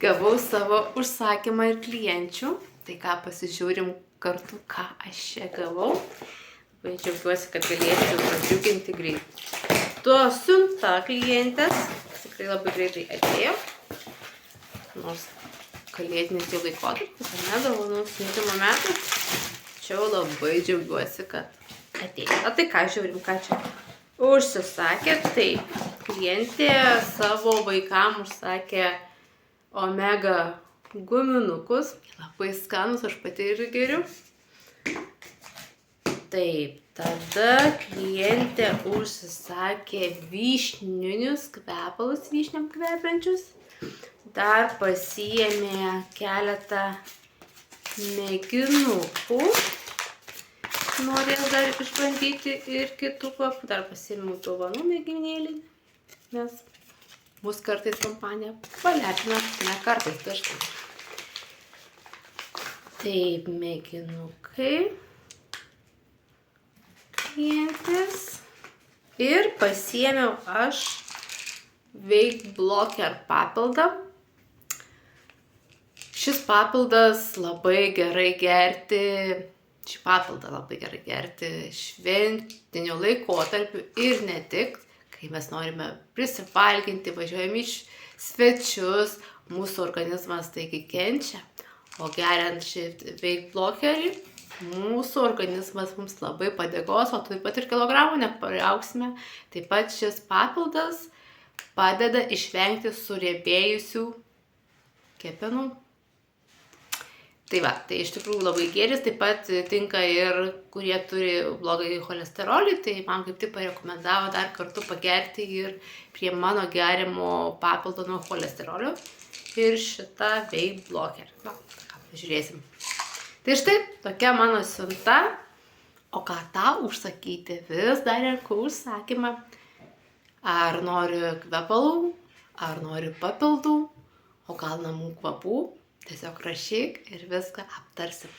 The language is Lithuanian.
Gavau savo užsakymą ir klienčių. Tai ką pasižiūrim kartu, ką aš čia gavau. Labai džiaugiuosi, kad galėsiu pradžiuginti greitai. Tuo siunta klientės tikrai labai greitai atėjo. Nors kalėdinis jau laikotarpis, dovanų siuntimo metas. Tačiau labai džiaugiuosi, kad atėjo. O tai ką žiūrim, ką čia užsisakė. Taip, klientė savo vaikam užsakė Omega guminukus. Labai skanus, aš pati ir geriu. Taip, tada klientė užsisakė vyšninius kvepalus, vyšniam kvepiančius. Dar pasiėmė keletą mėginukų. Norės dar išbandyti ir kitų kvapų. Dar pasiėmiau dovanų mėginėlį, nes mus kartais kompanija palepina, ne kartais dažnai. Taip, mėginukai klientės. Ir pasiėmiau aš Weight Blocker papildą. Šis papildas labai gerai gerti, šventiniu laikotarpiu ir ne tik, kai mes norime prisivalginti, važiuojame iš svečius, mūsų organizmas taigi kenčia, o geriant šį Weight Blockerį, mūsų organizmas mums labai padėkos, o taip pat ir kilogramų nepriaugsime. Taip pat šis papildas padeda išvengti suriebėjusių kepenų. Tai va, tai iš tikrųjų labai geris, taip pat tinka ir kurie turi blogąjį cholesterolį, tai man kaip tik parekomendavo dar kartu pagerti ir prie mano gerimo papildo nuo cholesterolio ir šitą Weight Blocker. Va, ką pažiūrėsim. Tai štai tokia mano siunta, o ką tau užsakyti, vis dar renku užsakymą. Ar noriu kvepalų, ar noriu papildų, o gal namų kvapų. Tiesiog rašyk ir viską aptarsim.